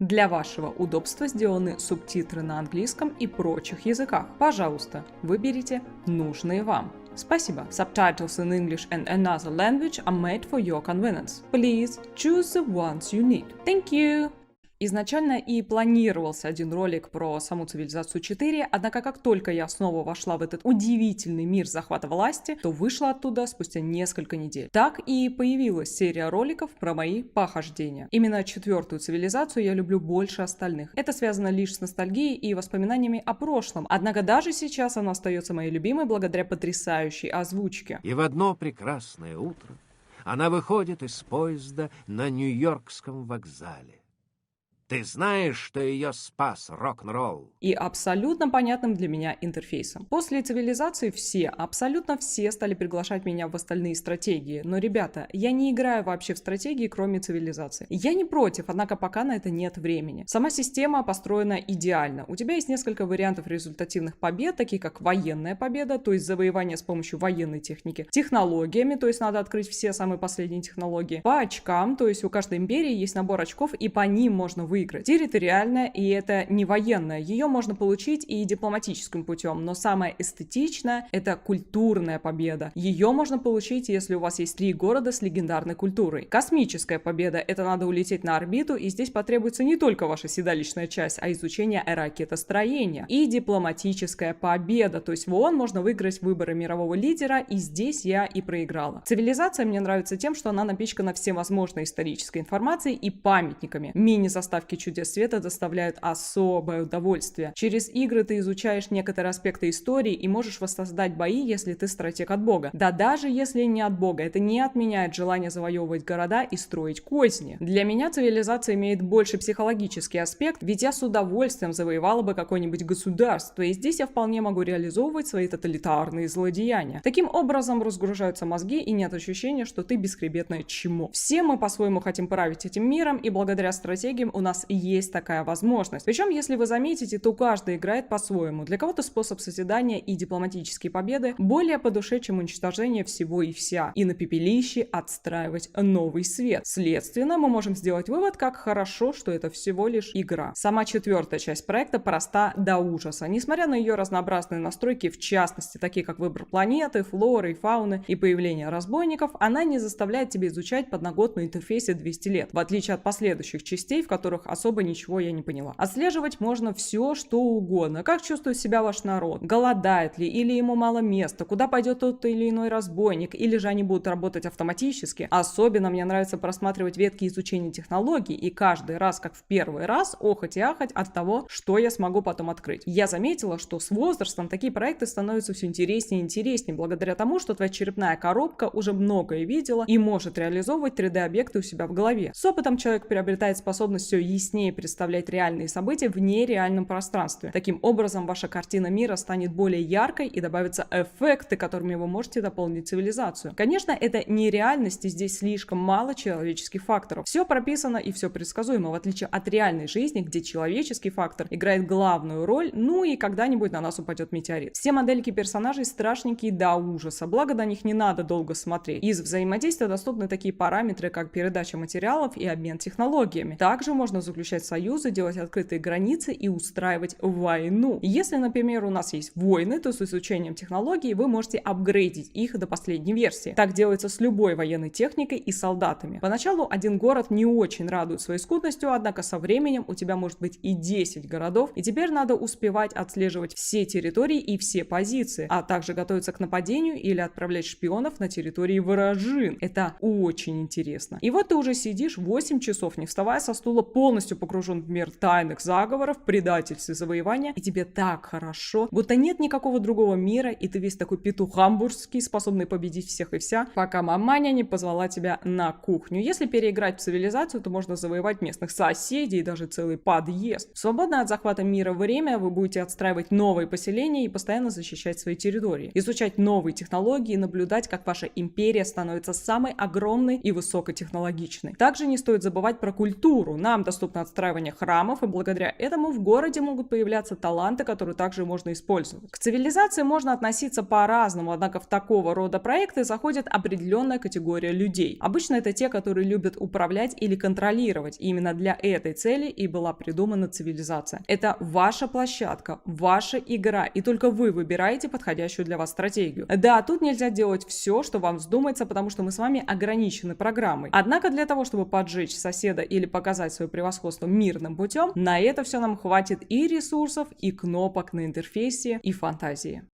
Для вашего удобства сделаны субтитры на английском и прочих языках. Пожалуйста, выберите нужные вам. Спасибо. Subtitles in English and another language are made for your convenience. Please choose the ones you need. Thank you. Изначально и планировался один ролик про саму цивилизацию 4, однако как только я снова вошла в этот удивительный мир захвата власти, то вышла оттуда спустя несколько недель. Так и появилась серия роликов про мои похождения. Именно четвертую цивилизацию я люблю больше остальных. Это связано лишь с ностальгией и воспоминаниями о прошлом, однако даже сейчас она остается моей любимой благодаря потрясающей озвучке. И в одно прекрасное утро она выходит из поезда на Нью-Йоркском вокзале. Ты знаешь, что ее спас рок-н-ролл? И абсолютно понятным для меня интерфейсом. После цивилизации абсолютно все стали приглашать меня в остальные стратегии. Но, ребята, я не играю вообще в стратегии, кроме цивилизации. Я не против, однако пока на это нет времени. Сама система построена идеально. У тебя есть несколько вариантов результативных побед, такие как военная победа, то есть завоевание с помощью военной техники, технологиями, то есть надо открыть все самые последние технологии, по очкам, то есть у каждой империи есть набор очков, и по ним можно выиграть. Территориальная, и это не военная. Ее можно получить и дипломатическим путем, но самое эстетичное — это культурная победа. Ее можно получить, если у вас есть 3 города с легендарной культурой. Космическая победа — это надо улететь на орбиту, и здесь потребуется не только ваша седалищная часть, а изучение ракетостроения. И дипломатическая победа, то есть в ООН можно выиграть выборы мирового лидера, и здесь я и проиграла. Цивилизация мне нравится тем, что она напичкана всевозможной исторической информацией и памятниками. Мини-заставки чудес света доставляют особое удовольствие. Через игры ты изучаешь некоторые аспекты истории и можешь воссоздать бои, если ты стратег от бога. Да даже если не от бога, это не отменяет желание завоевывать города и строить козни. Для меня цивилизация имеет больше психологический аспект, ведь я с удовольствием завоевала бы какое-нибудь государство, и здесь я вполне могу реализовывать свои тоталитарные злодеяния. Таким образом разгружаются мозги, и нет ощущения, что ты бесхребетное чмо. Все мы по-своему хотим править этим миром, и благодаря стратегиям у нас есть такая возможность. Причем, если вы заметите, то каждый играет по-своему. Для кого-то способ созидания и дипломатические победы более по душе, чем уничтожение всего и вся. И на пепелище отстраивать новый свет. Следственно, мы можем сделать вывод, как хорошо, что это всего лишь игра. Сама четвертая часть проекта проста до ужаса. Несмотря на ее разнообразные настройки, в частности, такие как выбор планеты, флоры и фауны и появление разбойников, она не заставляет тебя изучать подноготную интерфейсе 200 лет, в отличие от последующих частей, в которых особо ничего я не поняла. Отслеживать можно все, что угодно. Как чувствует себя ваш народ? Голодает ли? Или ему мало места? Куда пойдет тот или иной разбойник? Или же они будут работать автоматически? Особенно мне нравится просматривать ветки изучения технологий и каждый раз, как в первый раз, охать и ахать от того, что я смогу потом открыть. Я заметила, что с возрастом такие проекты становятся все интереснее и интереснее, благодаря тому, что твоя черепная коробка уже многое видела и может реализовывать 3D-объекты у себя в голове. С опытом человек приобретает способность все яснее представлять реальные события в нереальном пространстве. Таким образом, ваша картина мира станет более яркой и добавятся эффекты, которыми вы можете дополнить цивилизацию. Конечно, это не реальность, и здесь слишком мало человеческих факторов. Все прописано и все предсказуемо, в отличие от реальной жизни, где человеческий фактор играет главную роль, ну и когда-нибудь на нас упадет метеорит. Все модельки персонажей страшненькие до ужаса, благо до них не надо долго смотреть. Из взаимодействия доступны такие параметры, как передача материалов и обмен технологиями. Также можно заключать союзы, делать открытые границы и устраивать войну. Если, например, у нас есть войны, то с изучением технологий вы можете апгрейдить их до последней версии. Так делается с любой военной техникой и солдатами. Поначалу один город не очень радует своей скудностью, однако со временем у тебя может быть и 10 городов, и теперь надо успевать отслеживать все территории и все позиции, а также готовиться к нападению или отправлять шпионов на территории вражин. Это очень интересно. И вот ты уже сидишь 8 часов, не вставая со стула, полностью погружен в мир тайных заговоров, предательств и завоевания, и тебе так хорошо, будто нет никакого другого мира, и ты весь такой петух хамбургский, способный победить всех и вся, пока маманя не позвала тебя на кухню. Если переиграть в цивилизацию, то можно завоевать местных соседей и даже целый подъезд. В свободное от захвата мира время вы будете отстраивать новые поселения и постоянно защищать свои территории, изучать новые технологии и наблюдать, как ваша империя становится самой огромной и высокотехнологичной. Также не стоит забывать про культуру. Нам доступно доступно отстраивание храмов, и благодаря этому в городе могут появляться таланты, которые также можно использовать. К цивилизации можно относиться по-разному, однако в такого рода проекты заходит определенная категория людей. Обычно это те, которые любят управлять или контролировать. И именно для этой цели и была придумана цивилизация. Это ваша площадка, ваша игра, и только вы выбираете подходящую для вас стратегию. Да, тут нельзя делать все, что вам вздумается, потому что мы с вами ограничены программой. Однако для того, чтобы поджечь соседа или показать свое превосходство мирным путем, на это все нам хватит и ресурсов, и кнопок на интерфейсе, и фантазии.